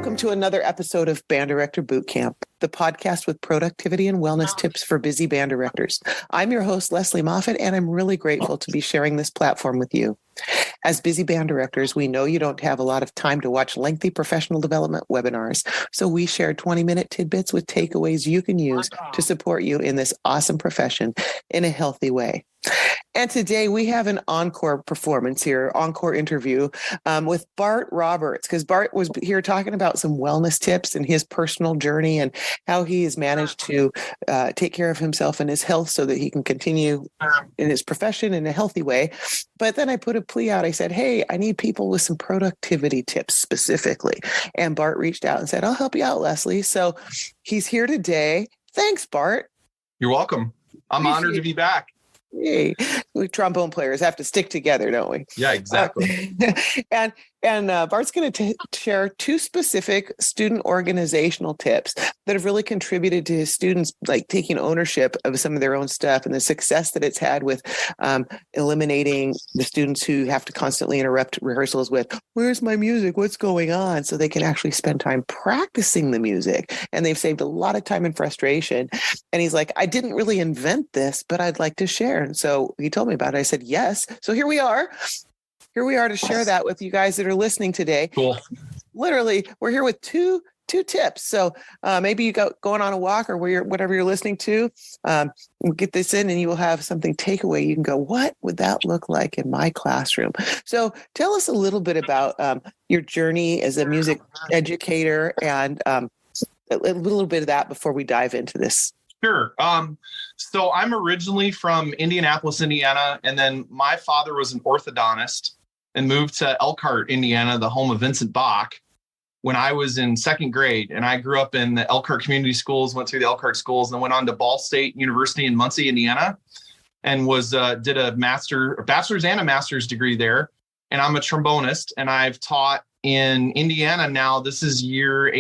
Welcome to another episode of Band Director Bootcamp, the podcast with productivity and wellness tips for busy band directors. I'm your host, Lesley Moffat, and I'm really grateful to be sharing this platform with you. As busy band directors, we know you don't have a lot of time to watch lengthy professional development webinars, so we share 20-minute tidbits with takeaways you can use to support you in this awesome profession in a healthy way. And today we have an encore performance here, encore interview with Bart Roberts, because Bart was here talking about some wellness tips and his personal journey and how he has managed to take care of himself and his health so that he can continue in his profession in a healthy way. But then I put a plea out. I said, hey, I need people with some productivity tips specifically. And Bart reached out and said, I'll help you out, Lesley. So he's here today. Thanks, Bart. You're welcome. I'm honored to be back. Hey, we trombone players have to stick together, don't we? Yeah, exactly. And Bart's going to share two specific student organizational tips that have really contributed to his students, like taking ownership of some of their own stuff and the success that it's had with eliminating the students who have to constantly interrupt rehearsals with, where's my music? What's going on? So they can actually spend time practicing the music. And they've saved a lot of time and frustration. And he's like, I didn't really invent this, but I'd like to share. And so he told me about it. I said, yes. So here we are. Here we are to share that with you guys that are listening today. Cool. Literally, we're here with two tips. So maybe you go going on a walk or whatever you're listening to, we'll get this in and you will have something takeaway. You can go, what would that look like in my classroom? So tell us a little bit about your journey as a music educator and a little bit of that before we dive into this. Sure. So I'm originally from Indianapolis, Indiana, and then my father was an orthodontist and moved to Elkhart, Indiana, the home of Vincent Bach, when I was in second grade. And I grew up in the Elkhart community schools, went through the Elkhart schools, and then went on to Ball State University in Muncie, Indiana, and did a bachelor's and a master's degree there. And I'm a trombonist, and I've taught in Indiana now. This is year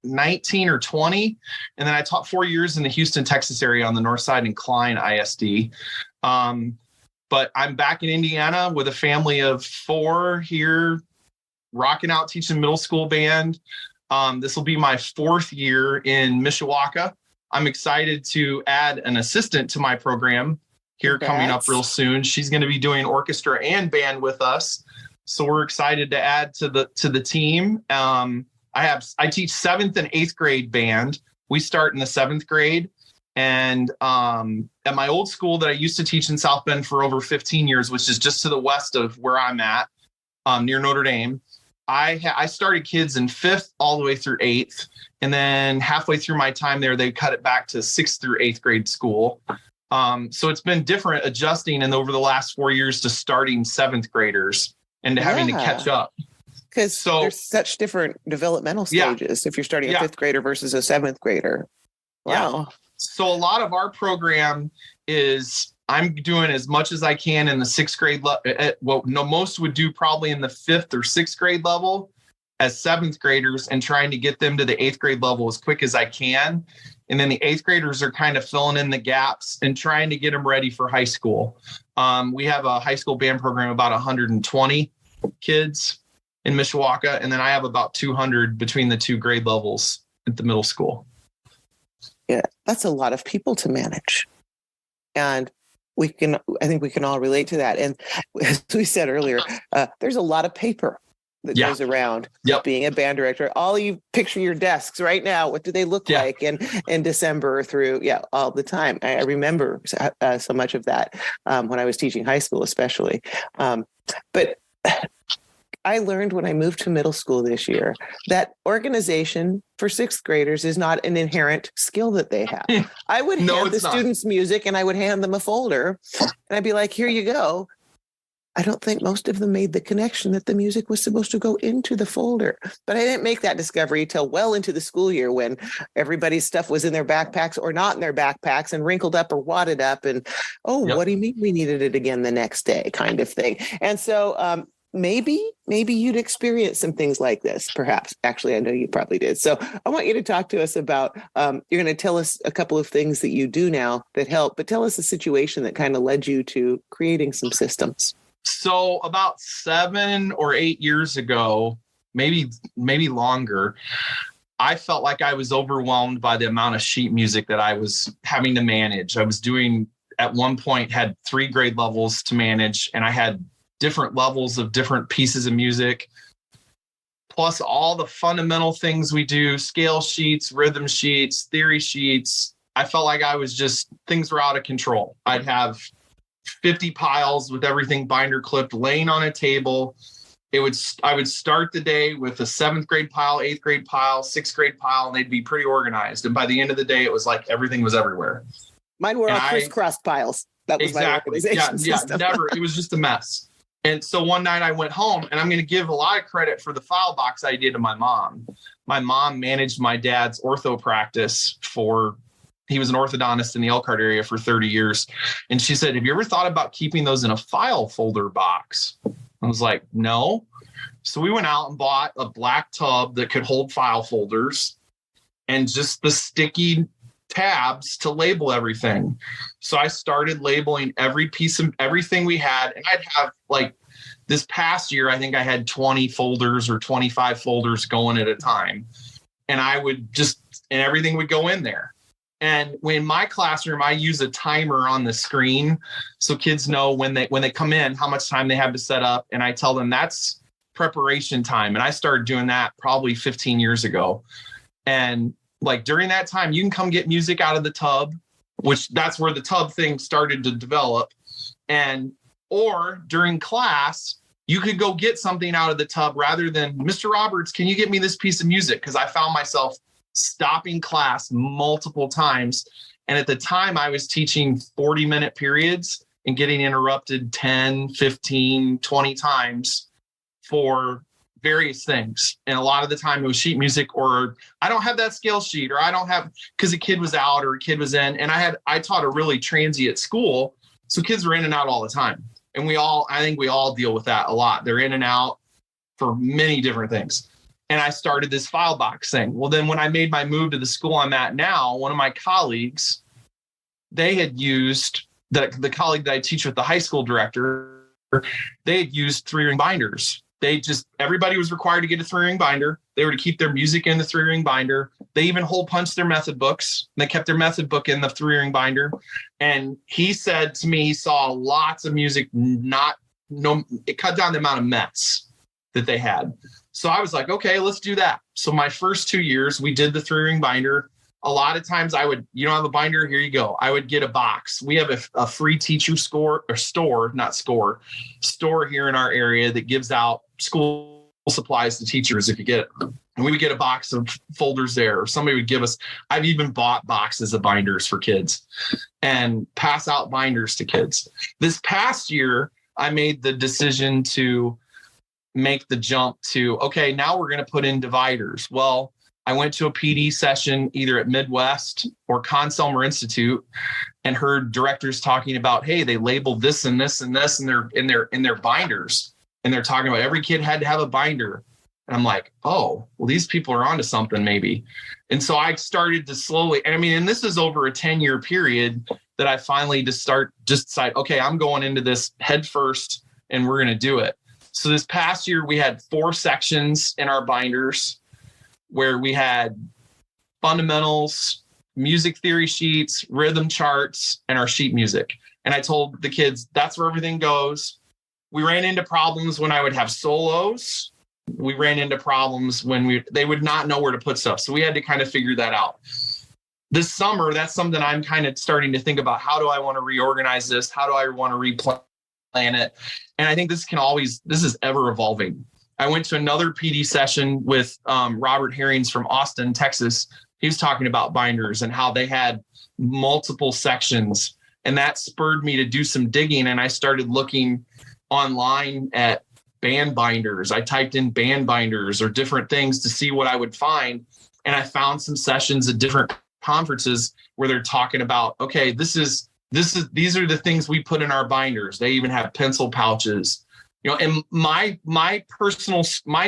19 or 20. And then I taught 4 years in the Houston, Texas area on the north side in Klein ISD. But I'm back in Indiana with a family of 4 here, rocking out, teaching middle school band. This will be my 4th year in Mishawaka. I'm excited to add an assistant to my program here coming up real soon. She's going to be doing orchestra and band with us. So we're excited to add to the team. I teach 7th and 8th grade band. We start in the 7th grade. And at my old school that I used to teach in South Bend for over 15 years, which is just to the west of where I'm at, near Notre Dame, I started kids in 5th all the way through 8th. And then halfway through my time there, they cut it back to 6th through 8th grade school. So it's been different adjusting and over the last 4 years to starting 7th graders and to having to catch up. Because there's such different developmental stages if you're starting a 5th grader versus a 7th grader. Wow. Yeah. So a lot of our program is I'm doing as much as I can in the 6th grade. Most would do probably in the 5th or 6th grade level as 7th graders and trying to get them to the 8th grade level as quick as I can. And then the 8th graders are kind of filling in the gaps and trying to get them ready for high school. We have a high school band program, about 120 kids in Mishawaka. And then I have about 200 between the 2 grade levels at the middle school. Yeah, that's a lot of people to manage. And I think we can all relate to that. And as we said earlier, there's a lot of paper that goes around being a band director. All you picture your desks right now. What do they look like in December through, all the time. I remember so much of that when I was teaching high school, especially. But I learned when I moved to middle school this year that organization for 6th graders is not an inherent skill that they have. I would hand the students music and I would hand them a folder and I'd be like, here you go. I don't think most of them made the connection that the music was supposed to go into the folder. But I didn't make that discovery till well into the school year when everybody's stuff was in their backpacks or not in their backpacks and wrinkled up or wadded up. And, what do you mean we needed it again the next day kind of thing. And so maybe you'd experience some things like this, perhaps. Actually, I know you probably did. So I want you to talk to us about, you're going to tell us a couple of things that you do now that help, but tell us a situation that kind of led you to creating some systems. So about 7 or 8 years ago, maybe longer, I felt like I was overwhelmed by the amount of sheet music that I was having to manage. I was doing, at one point, had 3 grade levels to manage, and I had different levels of different pieces of music, plus all the fundamental things we do, scale sheets, rhythm sheets, theory sheets. I felt like things were out of control. I'd have 50 piles with everything binder clipped laying on a table. I would start the day with a 7th grade pile, 8th grade pile, 6th grade pile, and they'd be pretty organized. And by the end of the day, it was like everything was everywhere. Mine were all crisscrossed piles. That was exactly. my organization system. Never. It was just a mess. And so one night I went home, and I'm going to give a lot of credit for the file box idea to my mom. My mom managed my dad's ortho practice he was an orthodontist in the Elkhart area for 30 years. And she said, have you ever thought about keeping those in a file folder box? I was like, no. So we went out and bought a black tub that could hold file folders and just the sticky tabs to label everything. So I started labeling every piece of everything we had. And I'd have, like, this past year, I think I had 20 folders or 25 folders going at a time. And and everything would go in there. And in my classroom, I use a timer on the screen so kids know when they come in, how much time they have to set up. And I tell them that's preparation time. And I started doing that probably 15 years ago. And like during that time, you can come get music out of the tub, which that's where the tub thing started to develop. Or during class, you could go get something out of the tub rather than, Mr. Roberts, can you get me this piece of music? Because I found myself stopping class multiple times. And at the time I was teaching 40-minute periods and getting interrupted 10, 15, 20 times for various things. And a lot of the time it was sheet music, or I don't have that scale sheet, or I don't have, because a kid was out or a kid was in. And I taught a really transient school. So kids were in and out all the time. And I think we all deal with that a lot. They're in and out for many different things. And I started this file box thing. Well, then when I made my move to the school I'm at now, one of my colleagues, they had used, the colleague that I teach with, the high school director, they had used 3-ring binders. Everybody was required to get a 3-ring binder. They were to keep their music in the 3-ring binder. They even hole punched their method books. They kept their method book in the 3-ring binder. And he said to me, he saw lots of music, it cut down the amount of mets that they had. So I was like, okay, let's do that. So my first 2 years, we did the 3-ring binder. A lot of times you don't have a binder, here you go. I would get a box. We have a free teacher store here in our area that gives out school supplies to teachers if you get it. And we would get a box of folders there, or somebody would give us, I've even bought boxes of binders for kids and pass out binders to kids. This past year, I made the decision to make the jump to, okay, now we're going to put in dividers. Well, I went to a PD session either at Midwest or Conselmer Institute and heard directors talking about, hey, they labeled this and this and this in their binders. And they're talking about every kid had to have a binder. And I'm like, oh, well, these people are onto something maybe. And so I started to slowly, and this is over a 10-year period that I finally decide, okay, I'm going into this head first and we're going to do it. So this past year, we had 4 sections in our binders where we had fundamentals, music theory sheets, rhythm charts, and our sheet music. And I told the kids, that's where everything goes. We ran into problems when I would have solos. We ran into problems when they would not know where to put stuff. So we had to kind of figure that out. This summer, that's something I'm kind of starting to think about. How do I want to reorganize this? How do I want to replan it? And I think this is ever evolving. I went to another PD session with Robert Herrings from Austin, Texas. He was talking about binders and how they had multiple sections. And that spurred me to do some digging. And I started looking online at band binders. I typed in band binders or different things to see what I would find. And I found some sessions at different conferences where they're talking about, okay, these are the things we put in our binders. They even have pencil pouches. And my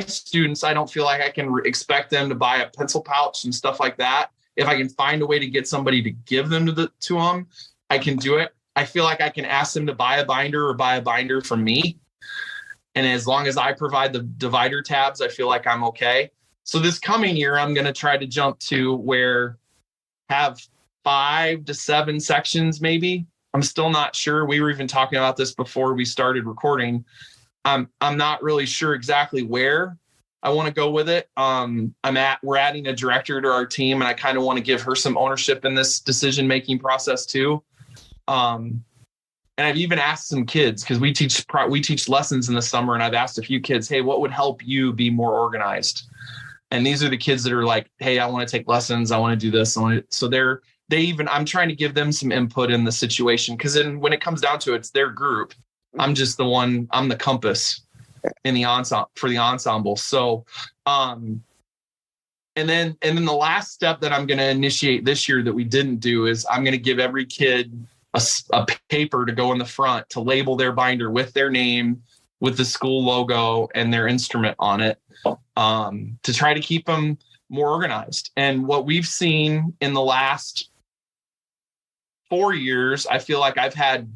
students, I don't feel like I can expect them to buy a pencil pouch and stuff like that. If I can find a way to get somebody to give them to them, I can do it. I feel like I can ask them to buy a binder or buy a binder from me. And as long as I provide the divider tabs, I feel like I'm okay. So this coming year, I'm going to try to jump to where have 5 to 7 sections, maybe. I'm still not sure. We were even talking about this before we started recording. I'm not really sure exactly where I want to go with it. We're adding a director to our team, and I kind of want to give her some ownership in this decision-making process too. And I've even asked some kids, because we teach lessons in the summer, and I've asked a few kids, hey, what would help you be more organized? And these are the kids that are like, hey, I want to take lessons. I want to do this. I'm trying to give them some input in the situation, because then when it comes down to it, it's their group. I'm just I'm the compass in the ensemble for the ensemble. So, and then the last step that I'm going to initiate this year that we didn't do is I'm going to give every kid a paper to go in the front to label their binder with their name, with the school logo and their instrument on it, to try to keep them more organized. And what we've seen in the last 4 years, I feel like I've had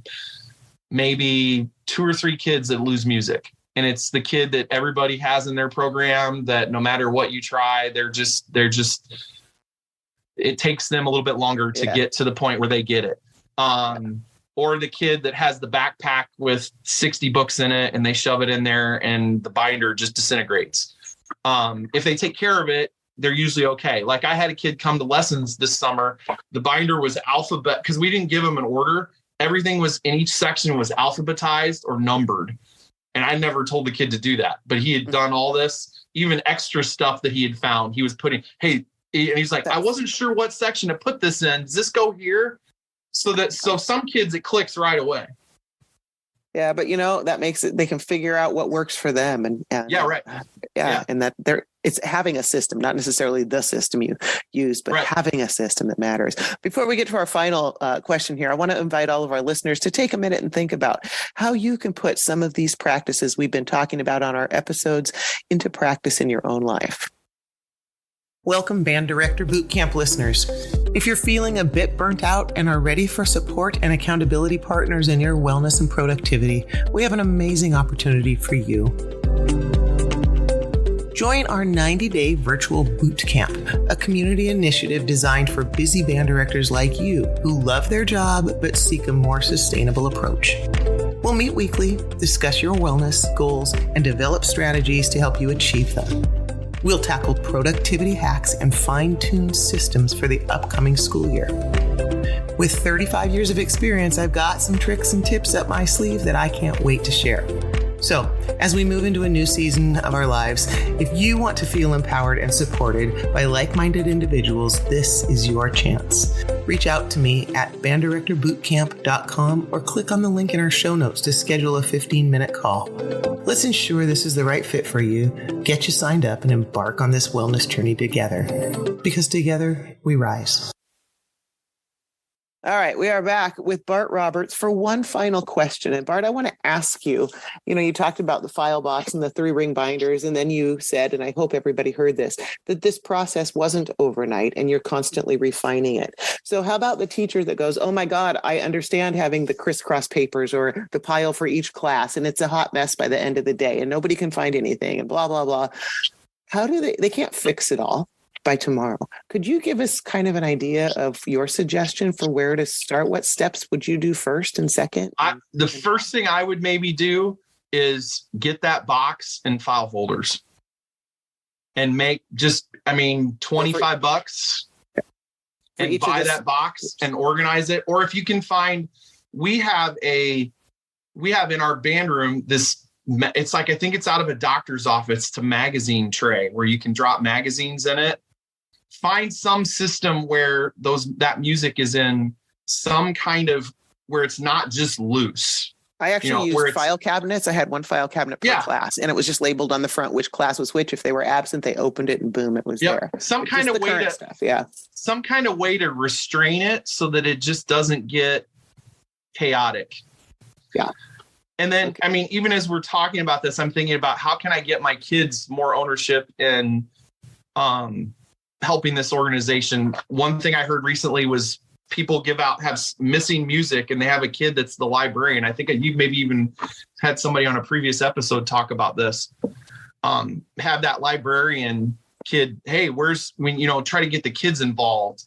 maybe 2 or 3 kids that lose music. And it's the kid that everybody has in their program that no matter what you try, it takes them a little bit longer to get to the point where they get it. Or the kid that has the backpack with 60 books in it and they shove it in there and the binder just disintegrates. If they take care of it, they're usually okay. Like I had a kid come to lessons this summer. The binder was alphabet, because we didn't give him an order. Everything was in each section was alphabetized or numbered. And I never told the kid to do that, but he had done all this, even extra stuff that he had found. He was putting, and he's like, I wasn't sure what section to put this in. Does this go here? So some kids, it clicks right away. Yeah, but that makes it, they can figure out what works for them. And yeah, right. Yeah. And that it's having a system, not necessarily the system you use, but having a system that matters. Before we get to our final question here, I want to invite all of our listeners to take a minute and think about how you can put some of these practices we've been talking about on our episodes into practice in your own life. Welcome, Band Director Bootcamp listeners. If you're feeling a bit burnt out and are ready for support and accountability partners in your wellness and productivity, we have an amazing opportunity for you. Join our 90-day virtual bootcamp, a community initiative designed for busy band directors like you who love their job but seek a more sustainable approach. We'll meet weekly, discuss your wellness goals, and develop strategies to help you achieve them. We'll tackle productivity hacks and fine-tune systems for the upcoming school year. With 35 years of experience, I've got some tricks and tips up my sleeve that I can't wait to share. So, as we move into a new season of our lives, if you want to feel empowered and supported by like-minded individuals, this is your chance. Reach out to me at banddirectorbootcamp.com or click on the link in our show notes to schedule a 15-minute call. Let's ensure this is the right fit for you, get you signed up, and embark on this wellness journey together. Because together, we rise. All right, we are back with Bart Roberts for one final question. And Bart, I want to ask you, you talked about the file box and the 3-ring binders, and then you said, and I hope everybody heard this, that this process wasn't overnight and you're constantly refining it. So how about the teacher that goes, oh my God, I understand having the crisscross papers or the pile for each class, and it's a hot mess by the end of the day and nobody can find anything and blah, blah, blah. How do they can't fix it all by tomorrow. Could you give us kind of an idea of your suggestion for where to start? What steps would you do first and second? The first thing I would maybe do is get that box and file folders and make $25 and buy that box and organize it. Or if you can find, we have in our band room, it's like, I think it's out of a doctor's office, to magazine tray where you can drop magazines in it. Find some system where that music is in some kind of, where it's not just loose. I actually used file cabinets. I had one file cabinet per class, and it was just labeled on the front which class was which. If they were absent, they opened it and boom, it was there. Some kind of way to restrain it so that it just doesn't get chaotic. Yeah. And then, even as we're talking about this, I'm thinking about how can I get my kids more ownership in helping this organization. One thing I heard recently was people have missing music and they have a kid that's the librarian. I think you've maybe even had somebody on a previous episode talk about this. Have that librarian kid, hey, try to get the kids involved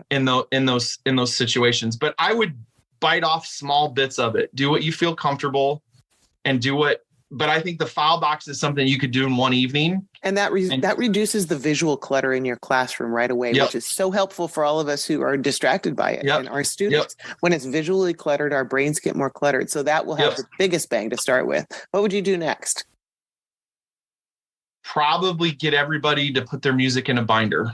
in those situations. But I would bite off small bits of it. Do what you feel comfortable and but I think the file box is something you could do in one evening. And that reduces the visual clutter in your classroom right away, which is so helpful for all of us who are distracted by it. And our students, when it's visually cluttered, our brains get more cluttered. So that will have the biggest bang to start with. What would you do next? Probably get everybody to put their music in a binder.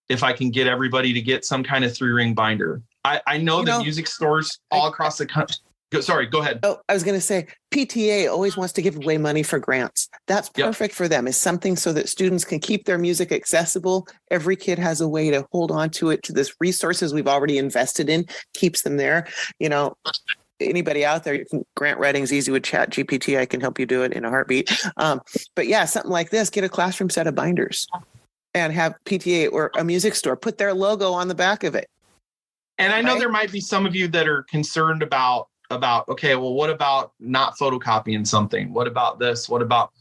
If I can get everybody to get some kind of 3-ring binder. I know that music stores all across the country. Go ahead. Oh, I was going to say, PTA always wants to give away money for grants. That's perfect for them. It's something so that students can keep their music accessible. Every kid has a way to hold on to it, to this resources we've already invested in, keeps them there. Anybody out there, you can grant writing's easy with Chat GPT. I can help you do it in a heartbeat. But yeah, something like this, get a classroom set of binders and have PTA or a music store put their logo on the back of it. And I know there might be some of you that are concerned about, okay, well, what about not photocopying something? What about this? What about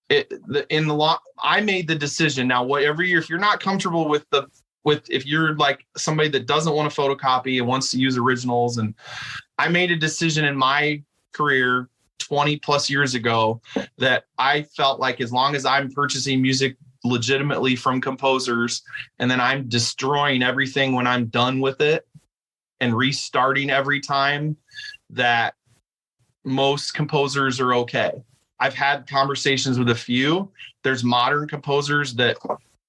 it? In the law, I made the decision. Now, whatever if you're not comfortable if you're like somebody that doesn't want to photocopy and wants to use originals, and I made a decision in my career 20 plus years ago that I felt like as long as I'm purchasing music legitimately from composers and then I'm destroying everything when I'm done with it and restarting every time, that most composers are okay. I've had conversations with a few. There's modern composers that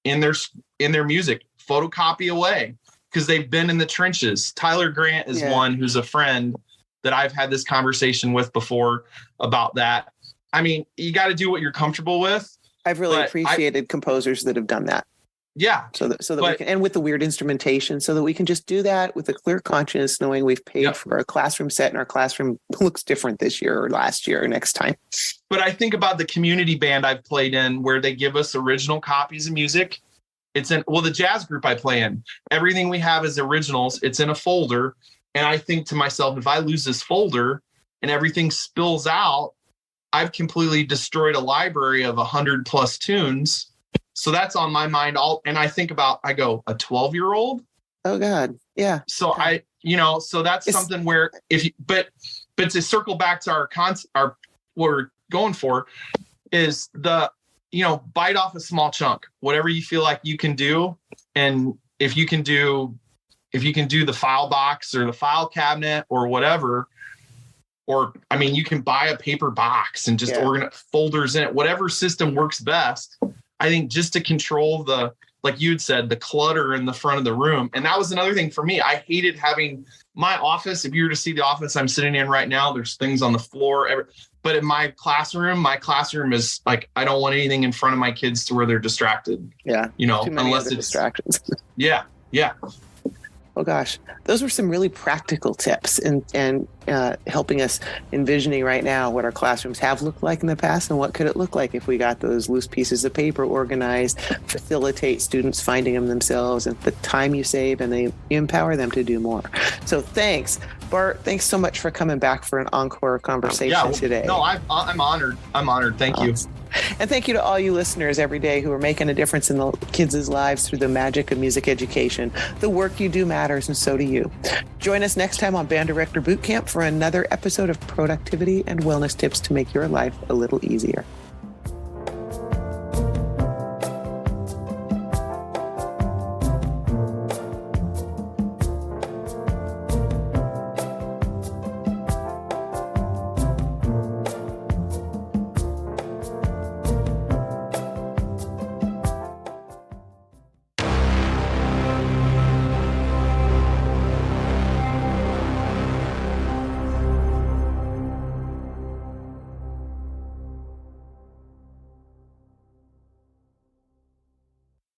in their music photocopy away because they've been in the trenches. Tyler Grant is one who's a friend that I've had this conversation with before about that. I mean, you got to do what you're comfortable with. I've really appreciated composers that have done that. Yeah. So that we can, and with the weird instrumentation, so that we can just do that with a clear conscience, knowing we've paid for a classroom set and our classroom looks different this year or last year or next time. But I think about the community band I've played in where they give us original copies of music. It's the jazz group I play in, everything we have is originals. It's in a folder. And I think to myself, if I lose this folder and everything spills out, I've completely destroyed a library of 100 plus tunes. So that's on my mind. And I think about, I go, a 12-year-old. Oh God. Yeah. So so that's something where but to circle back to our what we're going for is bite off a small chunk, whatever you feel like you can do. And if you can do the file box or the file cabinet or whatever, or, you can buy a paper box and just organize folders in it, whatever system works best. I think just to control like you'd said, the clutter in the front of the room. And that was another thing for me. I hated having my office. If you were to see the office I'm sitting in right now, there's things on the floor. But in my classroom is like, I don't want anything in front of my kids to where they're distracted. Yeah. Unless it's distractions. Yeah. Yeah. Oh gosh, those were some really practical tips and helping us envisioning right now what our classrooms have looked like in the past and what could it look like if we got those loose pieces of paper organized, facilitate students finding them themselves, and the time you save, and they empower them to do more. So thanks, Bart. Thanks so much for coming back for an encore conversation today. No, I'm honored. I'm honored. Thank you. And thank you to all you listeners every day who are making a difference in the kids' lives through the magic of music education. The work you do matters, and so do you. Join us next time on Band Director Bootcamp for another episode of productivity and wellness tips to make your life a little easier.